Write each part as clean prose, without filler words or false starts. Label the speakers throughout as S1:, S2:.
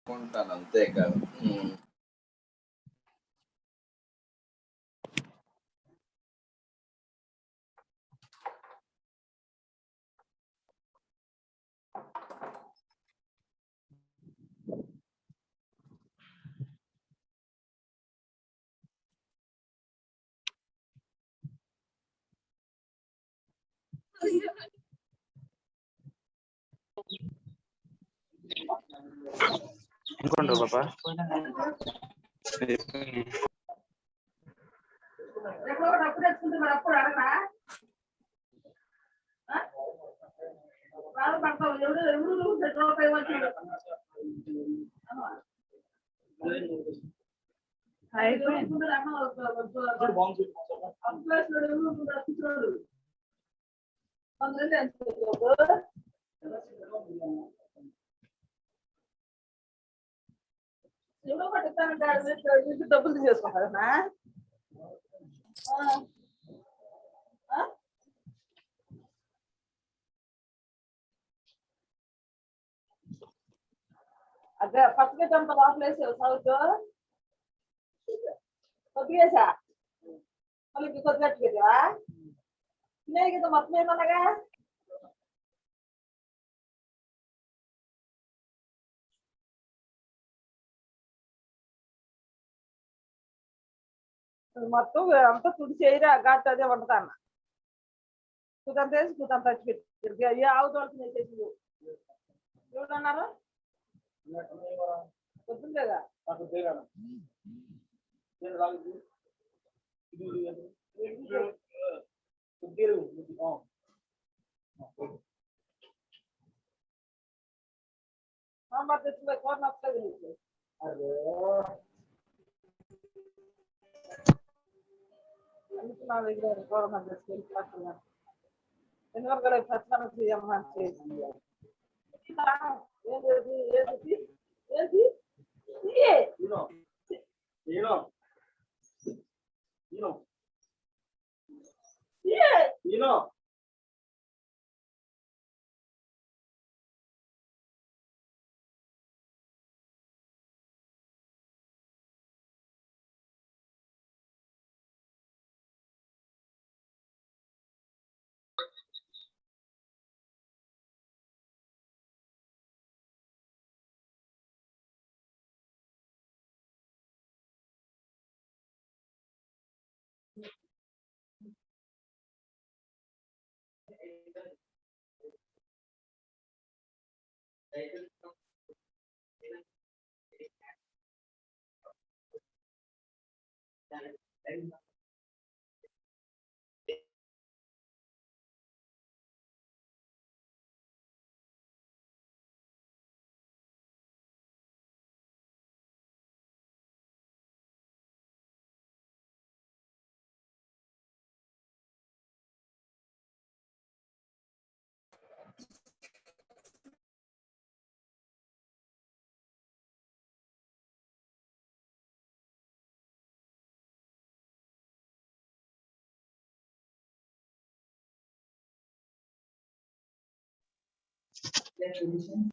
S1: కొంటాను అంతే కాదు.
S2: ఇంకొండ్రు పాపా
S3: డబ్బులు తీసేసుకుంటారా అదే పచ్చగా చంప లోపలేసావు సౌత్ కొద్దిగేసా ಅಲ್ಲಿ ಬಿಕೋದ್ ಗಟ್ಟಿಗಿದ್ಯಾ ಇನ್ನೇಗಿದ್ದು ಮತ್ತೆ ನನಗೆ ಮತ್ತು అంత తుడిచేయరా గట్ట అదే వండుతాను కుదంత వేసి కుదంత పెట్టి యావదు వాళ్ళకి చేసింది ఎవరన్నారు పొద్దుందేగా సాంబార్ తెచ్చుకో కూర నచ్చలేదు నీకు అందుకు నా దగ్గర కూర నాకు తెచ్చుకొని ఎందువల్ల ప్రశ్న చేయమ్మా ఏది ఏది ఏది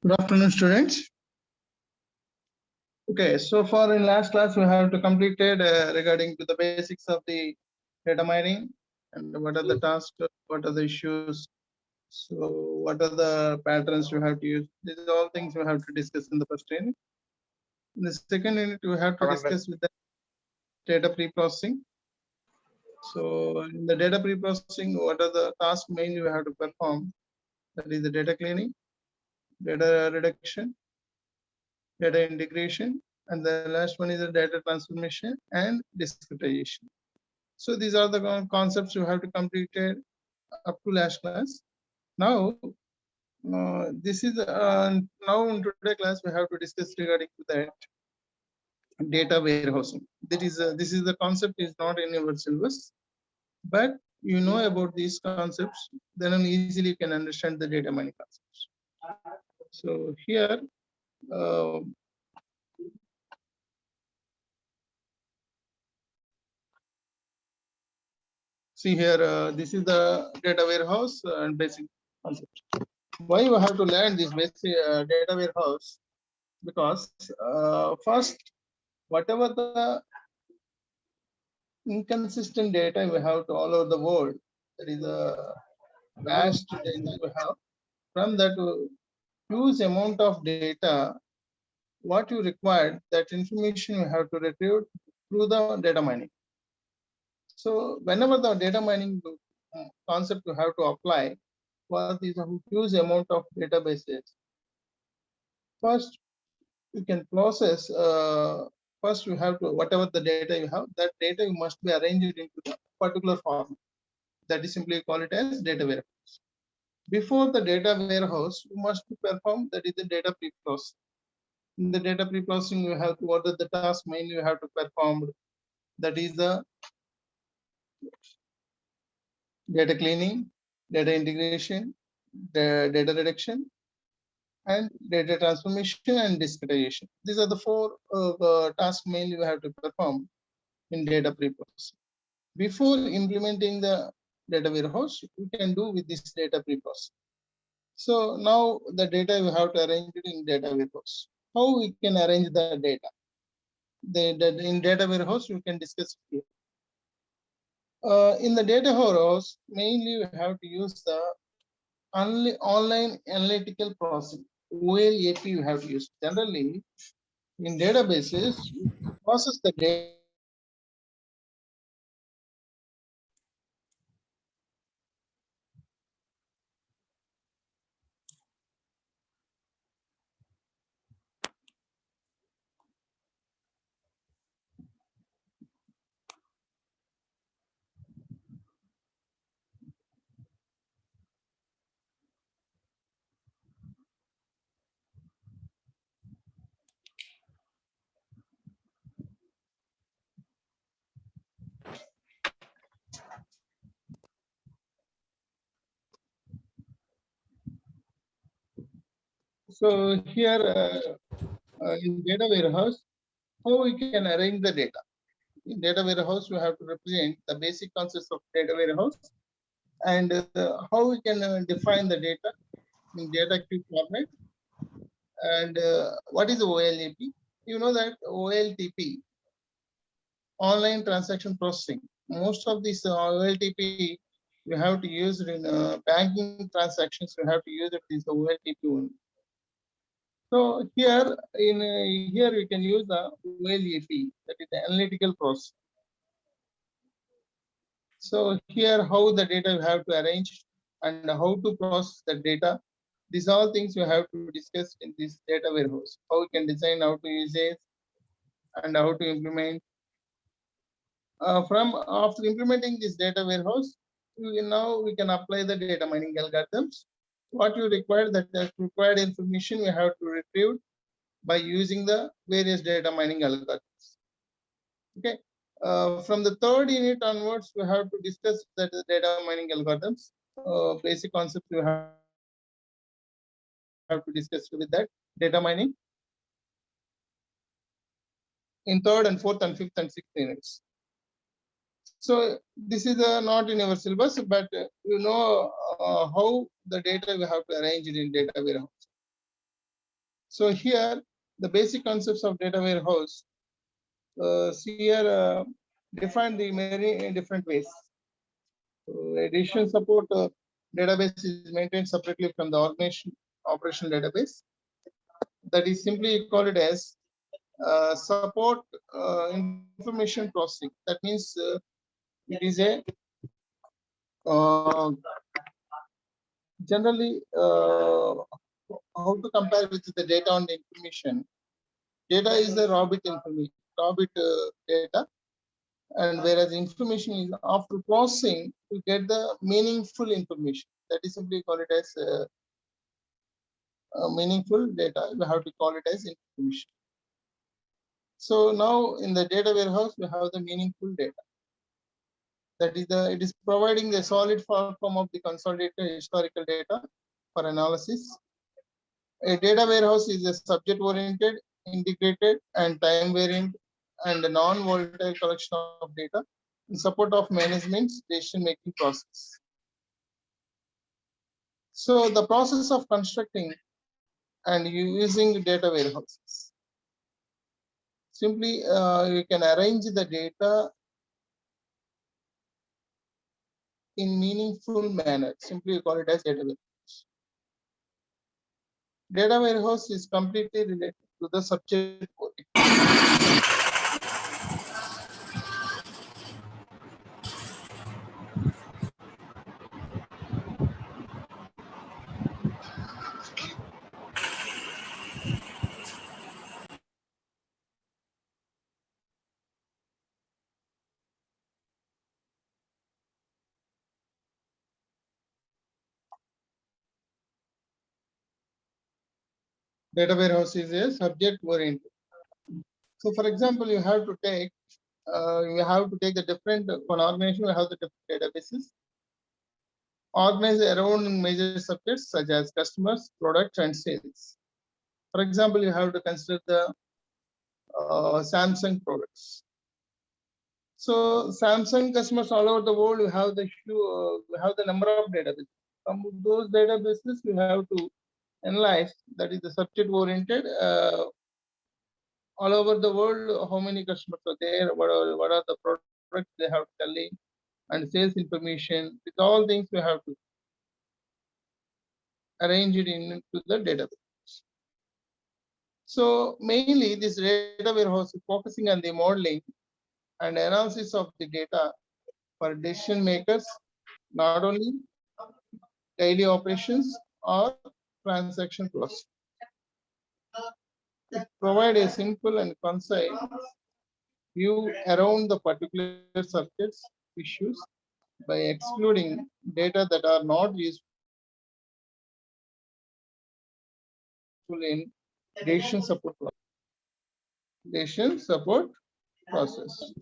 S1: Good afternoon, students. Okay, so far in last class we have to completed regarding to the basics of the data mining and what are the tasks, what are the issues, so what are the patterns you have to use. These are all things we have to discuss in the first unit. In the second unit, we have to discuss with the data pre-processing. So in the data pre-processing, what are the tasks mainly we have to perform? That is the data cleaning, data reduction, data integration, and the last one is the data transformation and discretization. So these are the concepts you have to complete up to last class. Now, this is now in today's class we have to discuss regarding to that data warehousing. That is this is the concept is not in your syllabus, but you know about these concepts, then easily you can understand the data mining concepts. So here. See here, this is the data warehouse and basic concept. Why you have to learn this basic data warehouse? Because first, whatever the inconsistent data we have to all over the world, that is a vast data we have. From that huge amount of data, what you require, that information you have to retrieve through the data mining. So whenever the data mining concept you have to apply for these huge amount of databases, first you can process. First you have to whatever the data you have, that data you must be arranged into the particular form. That is simply call it as data warehouse. Before the data warehouse, you must perform that is the data pre-processing. In the data pre-processing, you have to what are the tasks mainly you have to perform. That is the data cleaning, data integration, the data reduction, and data transformation and discretization. These are the four tasks mainly we have to perform in data pre-processing. Before implementing the data warehouse, we can do with this data pre-processing. So now the data we have to arrange it in data warehouse. How we can arrange the data? In data warehouse, we can discuss here. In the data warehouse, mainly we have to use the online analytical processing, OLAP you have to use. Generally, in databases, you process the data. So here in data warehouse, how we can arrange the data. In data warehouse, we have to represent the basic concepts of data warehouse and how we can define the data in data queue format. And what is OLAP? You know that OLTP, online transaction processing. Most of these OLTP you have to use it in banking transactions. You have to use it is the OLTP only. So here in here we can use the OLAP, that is the analytical process. So here how the data you have to arrange and how to process the data. These all things you have to discuss in this data warehouse. How we can design, how to use it, and how to implement. From after implementing this data warehouse, now we can apply the data mining algorithms. What you require, that required information we have to retrieve by using the various data mining algorithms. Okay. From the third unit onwards, we have to discuss that data mining algorithms. Basic concepts we have to discuss with that data mining in third and fourth and fifth and sixth units. So this is not in our syllabus, but you know how the data we have to arrange it in data warehouse. So here the basic concepts of data warehouse here define the many different ways. Addition support database is maintained separately from the organization operation database. That is simply call it as support information processing. That means it is a generally how to compare with the data on the information. Data is the raw bit information, raw bit data, and whereas information is after processing to get the meaningful information. That is simply call it as meaningful data. We have to call it as information. So now in the data warehouse we have the meaningful data. That is it is providing the solid form of the consolidated historical data for analysis. A data warehouse is a subject-oriented, integrated, and time-variant and a non-volatile collection of data in support of management's decision-making process. So the process of constructing and using data warehouses. Simply, you can arrange the data in meaningful manner. Simply, you call it as data warehouse. Data warehouse is completely related to the subject. Data warehouse is a subject oriented. So, for example, you have to take the different one organization. You have the different databases organized around major subjects such as customers, products, and sales. For example, you have to consider the Samsung products. So Samsung customers all over the world, you have the number of databases. From those databases, you have to analyze, that is the subject oriented. All over the world, how many customers are there? What are the products they have selling, and sales information. With all things, we have to arrange it into the database. So mainly this data warehouse is focusing on the modeling and analysis of the data for decision makers, not only daily operations or transaction process. It provides a simple and concise view around the particular circuits issues by excluding data that are not useful in decision support process.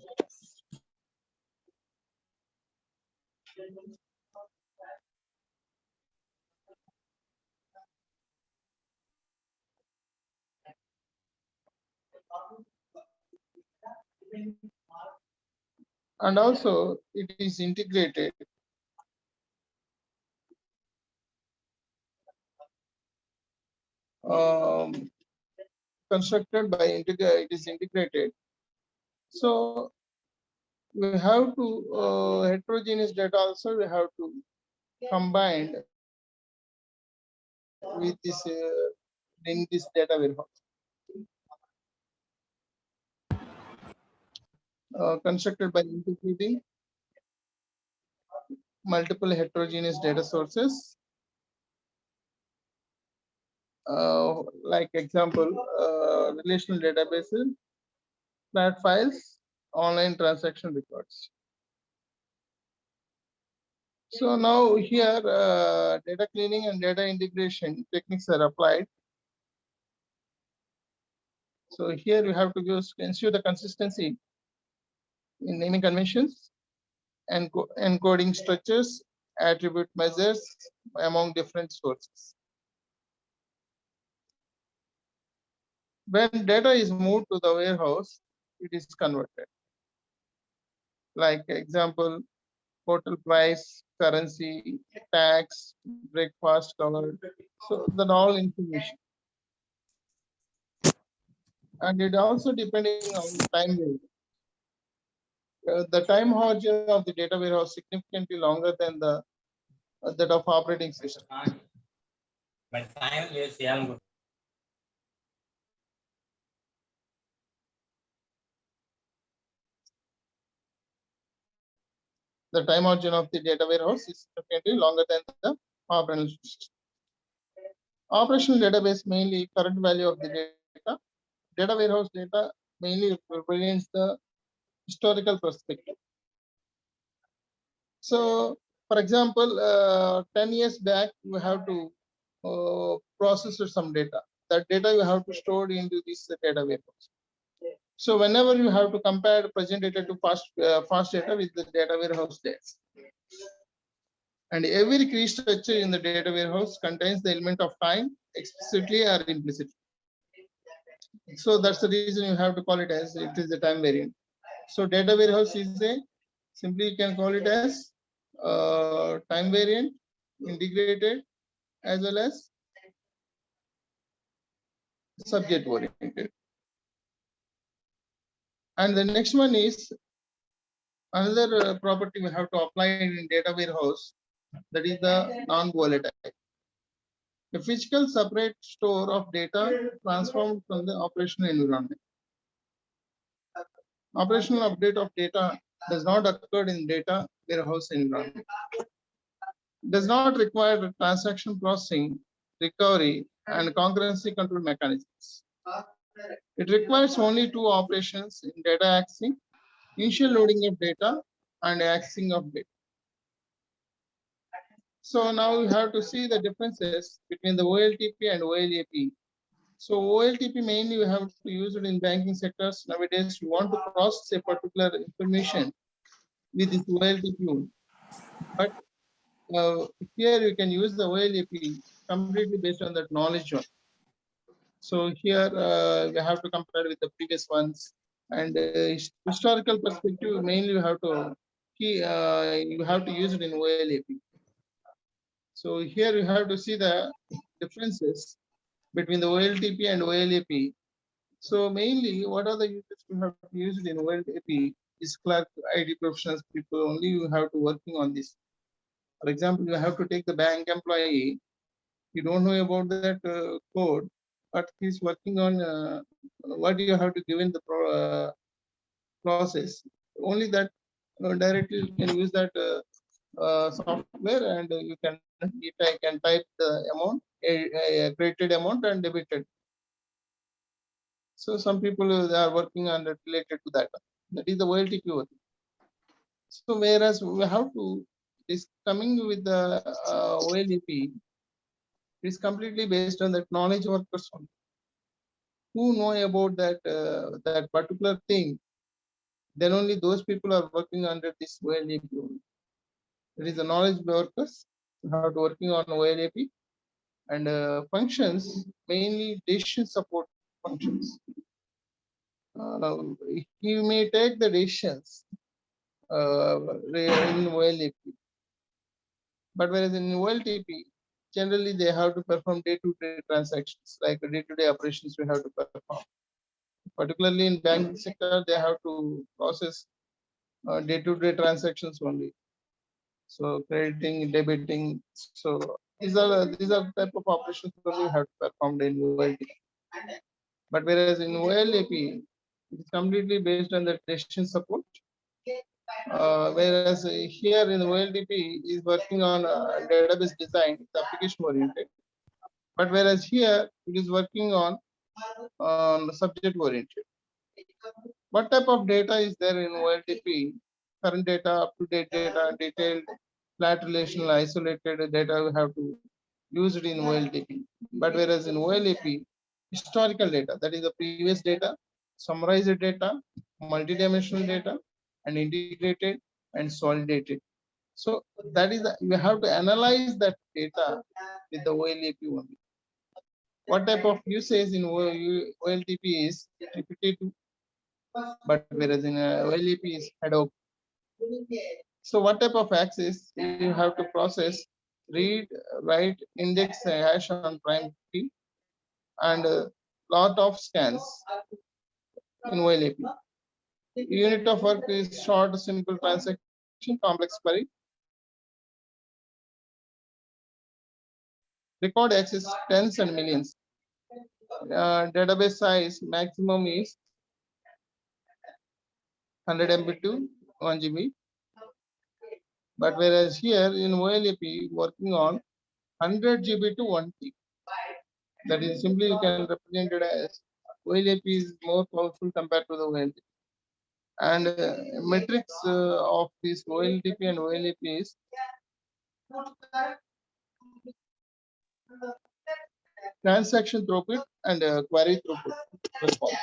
S1: And also it is integrated constructed by it is integrated. So we have to heterogeneous data also we have to combine with this in this data warehouse. Constructed by integrating multiple heterogeneous data sources. Like example, relational databases, flat files, online transaction records. So now here data cleaning and data integration techniques are applied. So here you have to ensure the consistency in naming conventions and encoding structures, attribute measures among different sources. When data is moved to the warehouse, it is converted. Like example, hotel price, currency, tax, breakfast covered. So that all information. And it also depending on time value. The time horizon of the data warehouse significantly longer than the that of operating system.
S2: But time is young.
S1: The time origin of the data warehouse is significantly longer than the operational system. Operational database mainly current value of the data. Data warehouse data mainly represents the historical perspective. So, for example, 10 years back, you have to process some data. That data you have to store into this data warehouse. So whenever you have to compare present data to fast data with the data warehouse data. And every key structure in the data warehouse contains the element of time explicitly or implicitly. So that's the reason you have to call it as it is a time variant. So data warehouse is a simply you can call it as time variant, integrated, as well as subject oriented. And the next one is another property we have to apply in data warehouse, that is the non-volatile. A physical separate store of data transformed from the operational environment. Operational update of data does not occur in data warehouse environment. Does not require transaction processing, recovery, and concurrency control mechanisms. It requires only two operations in data accessing, initial loading of data and accessing of data. So now we have to see the differences between the OLTP and OLAP. So OLTP mainly we have to use it in banking sectors. Nowadays, we want to process a particular information with this OLTP. But here you can use the OLAP completely based on that knowledge one. So here we have to compare with the previous ones, and historical perspective mainly you have to use it in OLAP. So here you have to see the differences between the OLTP and OLAP. So mainly, what are the uses we have used in OLTP? this clerk, IT professionals people only you have to working on this. For example, you have to take the bank employee. You don't know about that code, but he's working on what you have to give in the process. Only that directly you can use that software and can type the amount, credited amount and debited. So some people they are working on that related to that. That is the OLTP work. So whereas we have to is coming with the OLTP is completely based on that knowledge workers only, who know about that particular thing. Then only those people are working under this OLAP. It is the knowledge workers who have to working on OLAP and functions, mainly decision support functions. He may take the decisions in OLAP, but whereas in OLTP, generally they have to perform day-to-day transactions, like day-to-day operations we have to perform. Particularly in banking sector, they have to process day-to-day transactions only. So crediting, debiting. So these are type of operations only have to perform in OLTP. But whereas in OLAP, it is completely based on the decision support. Whereas here in OLTP is working on database design, it's application oriented. But whereas here it is working on subject oriented. What type of data is there in OLTP? Current data, up-to-date data, detailed, flat relational, isolated data we have to use it in OLTP. But whereas in OLAP, historical data, that is the previous data, summarized data, multidimensional data, and integrated and consolidated. So that is you have to analyze that data with the OLAP only. What type of usage in OLTP is repetitive, but whereas in OLAP is ad hoc. So what type of access you have to process, read, write, index, hash on prime key, and lot of scans in OLAP. Unit of work is short, simple transaction, complex query. Record access tens and millions. Database size maximum is 100 MB to 1 GB. But whereas here in OLAP working on 100 GB to 1 TB. That is simply you can represent it as OLAP is more powerful compared to the OLTP. And metrics of this OLTP and OLAP is transaction throughput and query throughput response.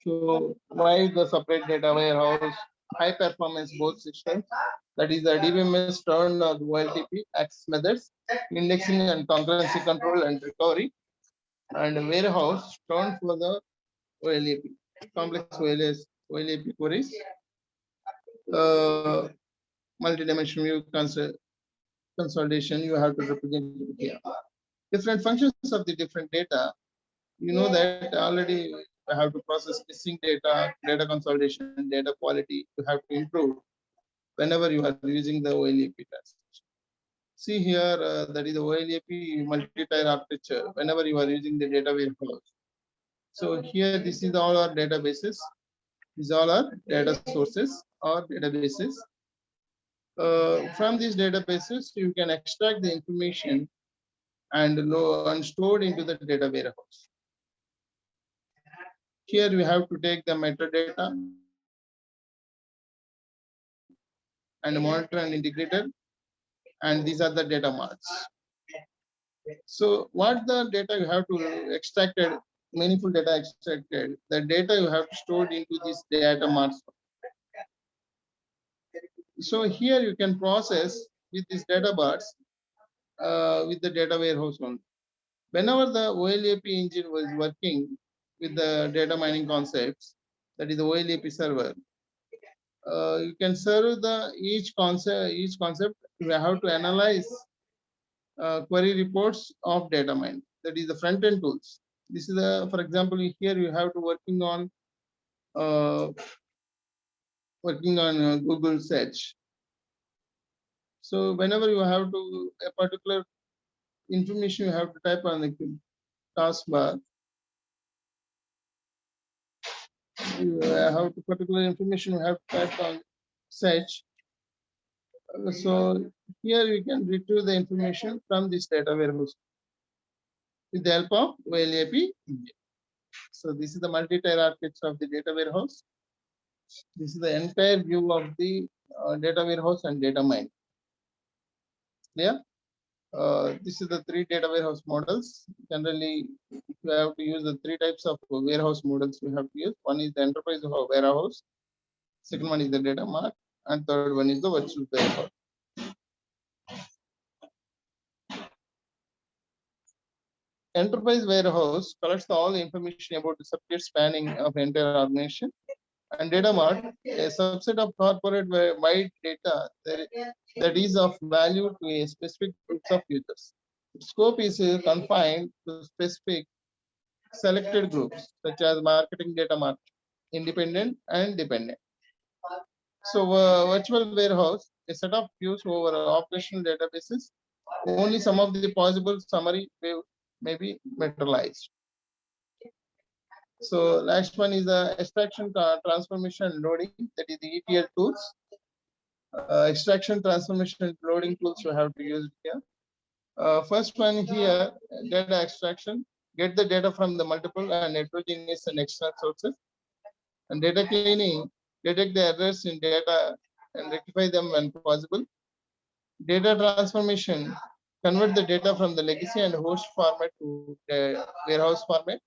S1: So why the separate data warehouse, high performance both systems, that is the DBMS turned on OLTP access methods, indexing and concurrency control and recovery, and warehouse turned for the OLAP, complex OLAP queries, multi-dimensional view consolidation you have to represent here. Different functions of the different data, you know that already you have to process missing data, data consolidation, data quality, you have to improve whenever you are using the OLAP transaction. See here, that is the OLAP multi-tier architecture, whenever you are using the data warehouse. So here, this is all our databases. These all are data sources or databases. From these databases, you can extract the information and stored into the data warehouse. Here we have to take the metadata and monitor and integrated, and these are the data marts. So what the data you have to extracted, meaningful data extracted, the data you have to stored into these data marts. So here you can process with these data bars with the data warehouse only. Whenever the OLAP engine was working with the data mining concepts, that is the OLAP server, you can serve the each concept you have to analyze query reports of data mine. That is the front end tools. This is the, for example, here you have to working on working on Google search. So whenever you have to a particular information, you have to type on the taskbar. You have to particular information, you have to type on search. So here you can retrieve the information from this data warehouse with the help of OLAP Engine. So this is the multi-tier architecture of the data warehouse. This is the entire view of the data warehouse and data mine. Clear? This is the three data warehouse models. Generally, you have to use the three types of warehouse models we have to use. One is the enterprise warehouse. Second one is the data mart, and third one is the virtual warehouse. Enterprise warehouse collects all the information about the subject spanning of entire organization, and data mart, a subset of corporate wide data that is of value to a specific groups of users. Its scope is confined to specific selected groups such as marketing data mart, independent and dependent. So virtual warehouse, a set of views over operational databases. Only some of the possible summary may be materialized. So last one is the extraction, transformation, and loading. That is the ETL tools. Extraction, transformation, and loading tools you have to use here. First one here, data extraction. Get the data from the multiple and heterogeneous and external sources. And data cleaning, detect the errors in data and rectify them when possible. Data transformation, convert the data from the legacy and host format to the warehouse format.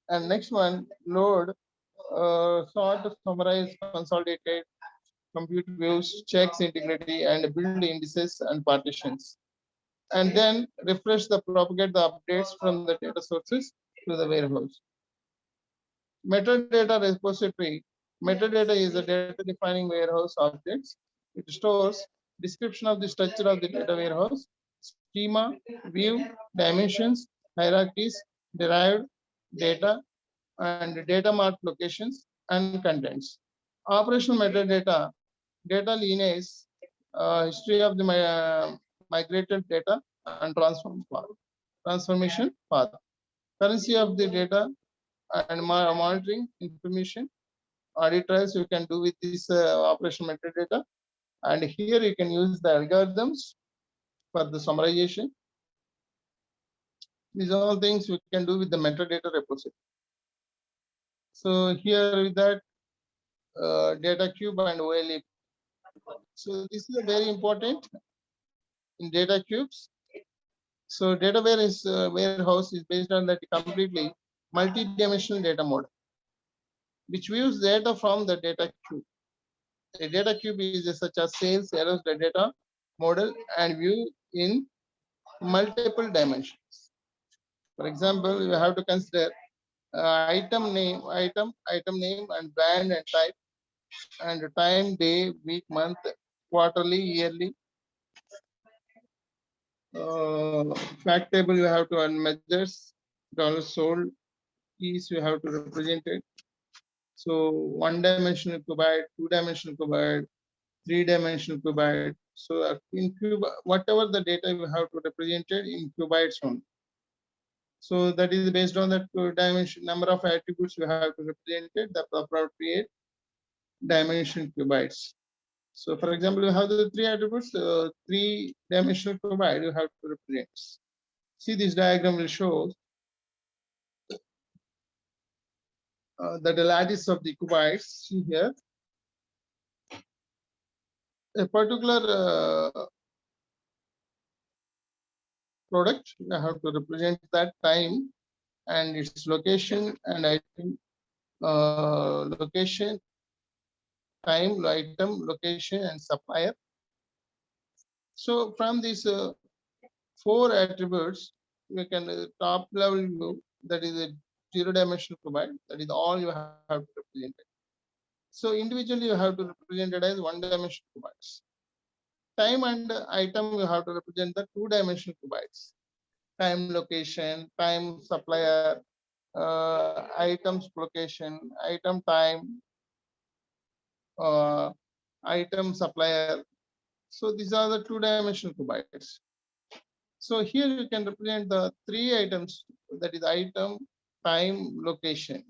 S1: And next one, load, sort, summarize, consolidated, compute views, checks integrity, and build indices and partitions. And then refresh the propagate the updates from the data sources to the warehouse. Metadata repository. Metadata is a data defining warehouse objects. It stores description of the structure of the data warehouse, schema, view, dimensions, hierarchies, derived data, and data mart locations and contents. Operational metadata, data lineage, history of the migrated data and transformation path, currency of the data and monitoring information. Audit trials you can do with this operational metadata, and here you can use the algorithms for the summarization. These are all things we can do with the metadata repository. So here with that data cube and OLAP. So this is a very important in data cubes. So data warehouse is based on that completely multi-dimensional data model, which views data from the data cube. A data cube is such as sales allows the data model and view in multiple dimensions. For example, you have to consider item name, and brand and type, and time, day, week, month, quarterly, yearly. Fact table you have to earn measures, dollars sold, keys you have to represent it. So one dimensional cuboid, two dimensional cuboid, three dimensional cuboid. So in cube, whatever the data you have to represent it in cuboids only. So that is based on that dimension number of attributes you have to represent it, the appropriate dimension cuboids. So for example, you have the three attributes, three dimensional cuboid you have to represent. See, this diagram will show that the lattice of the cuboids. See here, a particular product, you have to represent that time and its location and item, location, time, item, location, and supplier. So from these four attributes, we can top level view, that is a zero dimensional cuboid, that is all you have to represent it. So individually you have to represent it as one dimensional cuboids. Time and item you have to represent the two dimensional cuboids. Time, location, time, supplier, items location, item time, item supplier. So these are the two-dimensional kubites. So here you can represent the three items, that is item, time, location.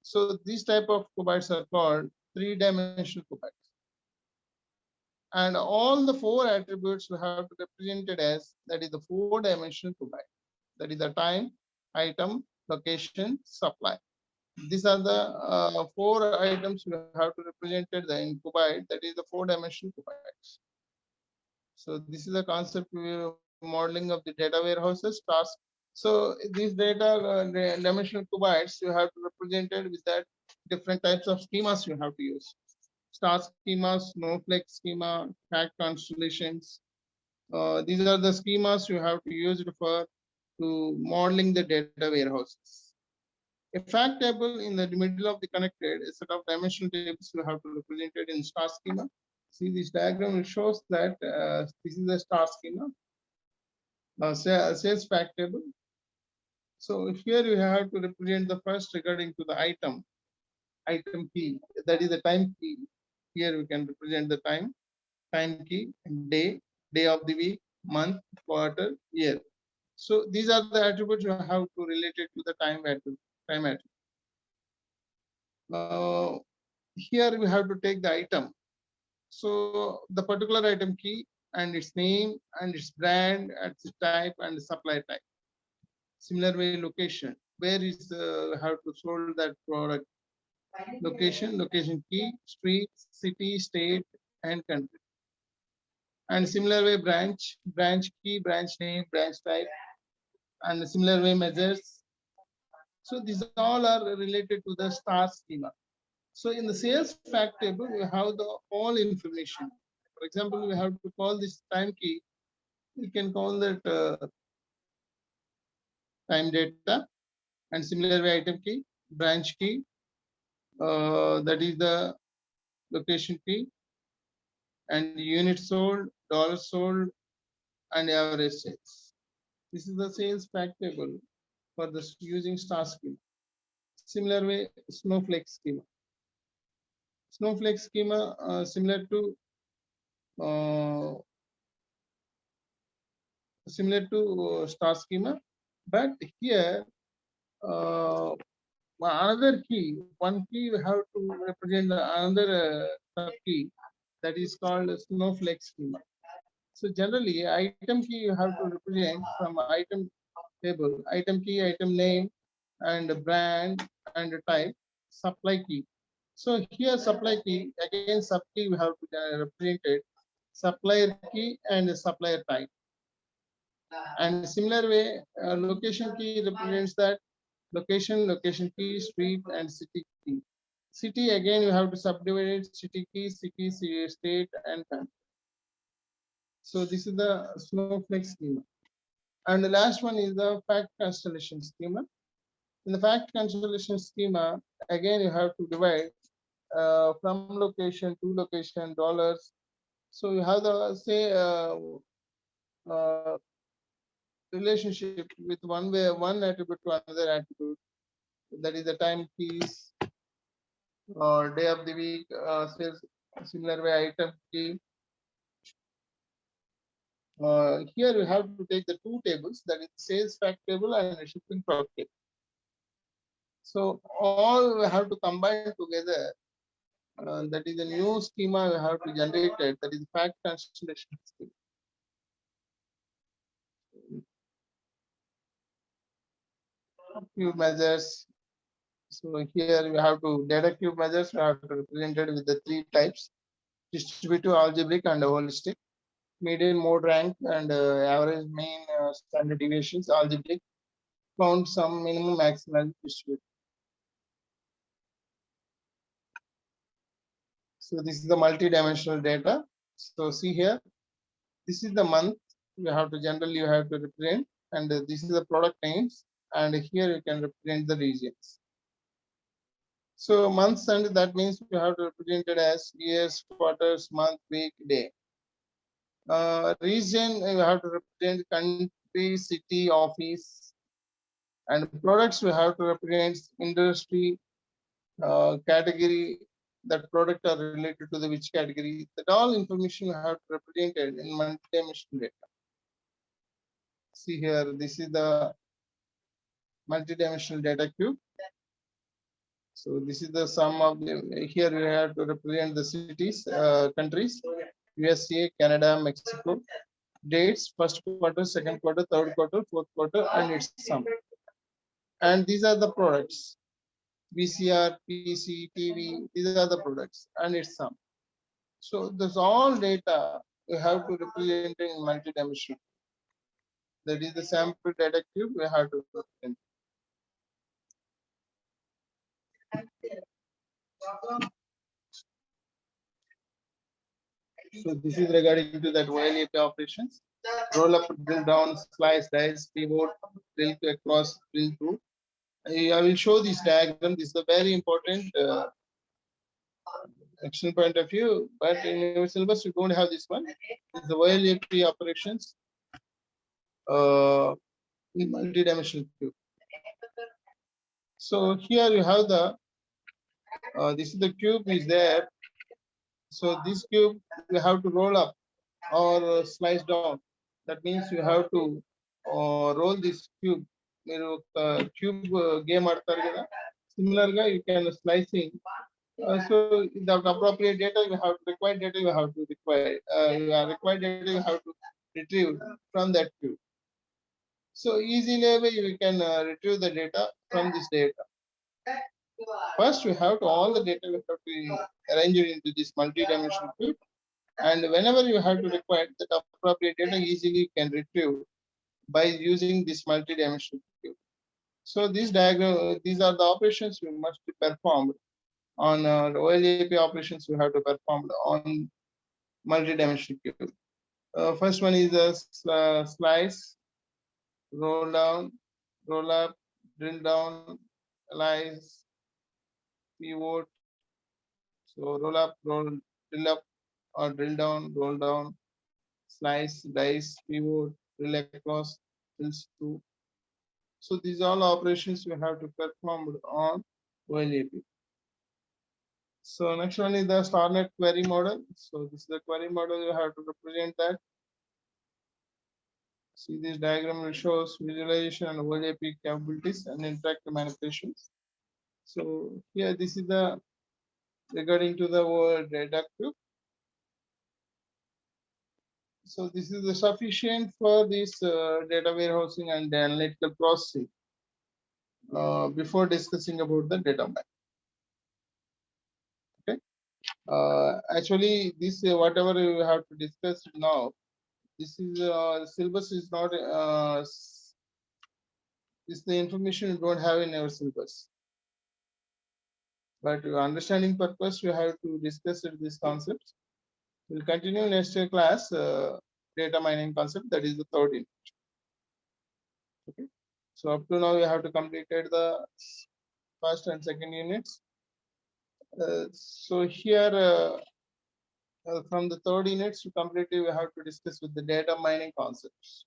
S1: So these type of kubites are called three-dimensional kubites. And all the four attributes we have to represent it as, that is the four-dimensional kubite. That is the time, item, location, supply. These are the four items we have to represent it in kubite, that is the four-dimensional kubites. So this is the concept modeling of the data warehouses task. So these data dimensional kubites you have to represent it with that different types of schemas you have to use. Star schema, snowflake schema, fact constellations. These are the schemas you have to use it for to modeling the data warehouses. A fact table in the middle of the connected a set of dimensional tables you have to represent it in star schema. See this diagram, it shows that this is the star schema, sales fact table. So here you have to represent the first regarding to the item key, that is the time key. Here we can represent the time key, day of the week, month, quarter, year. So these are the attributes you have to relate it to the time attribute. Here we have to take the item. So the particular item key and its name and its brand, and its type and supply type. Similar way, location. Where is have to sold that product? Location key, street, city, state, and country. And similar way, branch key, branch name, branch type, and similar way measures. So these all are related to the star schema. So in the sales fact table, we have the all information. For example, we have to call this time key. We can call that time data, and similar way item key, branch key, that is the location key, and unit sold, dollar sold, and average sales. This is the sales fact table for the using star schema. Similar way, snowflake schema. Snowflake schema similar to star schema, but here another key, one key we have to represent another sub key, that is called a snowflake schema. So generally, item key you have to represent from item table, item key, item name, and brand and type, supply key. So here supply key, again sub key we have to represent it, supplier key and supplier type. And similar way, location key represents that location key, street, and city key. City, again you have to subdivide it, city key, state, and country. So this is the snowflake schema. And the last one is the fact constellation schema. In the fact constellation schema, again you have to divide from location to location, dollars. So you have the say relationship with one attribute to another attribute. That is the time keys or day of the week, sales, similar way item key. Here you have to take the two tables, that is sales fact table and a shipping product table. So all we have to combine together. That is the new schema we have to generate it, that is fact constellation schema. Cube measures. So here we have to data cube measures we have to represent it with the three types: distributive, algebraic, and holistic. Median, mode, rank, and average, mean, standard deviations, algebraic. Count, sum, minimum, maximum, distribute. So this is the multi-dimensional data. So see here, this is the month you have to generally you have to represent, and this is the product names, and here you can represent the regions. So months, and that means you have to represent it as years, quarters, month, week, day. Region you have to represent country, city, office. And products we have to represent industry, category, that product are related to the which category. That all information we have to represent it in multidimensional data. See here, this is the multidimensional data cube. So this is the sum of the, here we have to represent the cities, countries, USA, Canada, Mexico, dates, first quarter, second quarter, third quarter, fourth quarter, and its sum. And these are the products, VCR, PC, TV, these are the products and its sum. So this all data we have to represent in multidimensional. That is the sample data cube we have to represent. So this is regarding to that OLAP operations. Roll up, drill down, slice, dice, pivot, drill across, drill through. I will show this diagram. This is a very important action point of view, but in your syllabus you don't have this one. It's the OLAP operations in multidimensional cube. So here you have the this is the cube is there. So this cube you have to roll up or slice down. That means you have to roll this cube. మీరు cube game ఆడతారు కదా, similar గా you can slicing. So the appropriate data you have to required data you have to require required data you have to retrieve from that cube. So easily you can retrieve the data from this data. First we have to all the data we have to arrange it into this multi-dimensional cube, and whenever you have to require that appropriate data easily you can retrieve by using this multi-dimensional cube. So this diagram, these are the operations we must be performed on the OLAP operations we have to perform on multi-dimensional cube. First one is the slice, roll down, roll up, drill down, slice, pivot. So roll up, drill up, or drill down, slice, dice, pivot, drill across, drills through. So these all operations we have to perform on OLAP. So next one is the StarNet query model. So this is the query model you have to represent that. See this diagram shows visualization and OLAP capabilities and interactive manipulations. So here this is the regarding to the data cube. So this is the sufficient for this data warehousing and the analytical processing before discussing about the data mine. Okay. Actually, this whatever you have to discuss now, this is syllabus is not this the information you don't have in our syllabus. But understanding purpose, we have to discuss these concepts. We'll continue next class data mining concept, that is the third unit. Okay. So up to now we have to complete the first and second units. So here from the third units to complete, we have to discuss with the data mining concepts.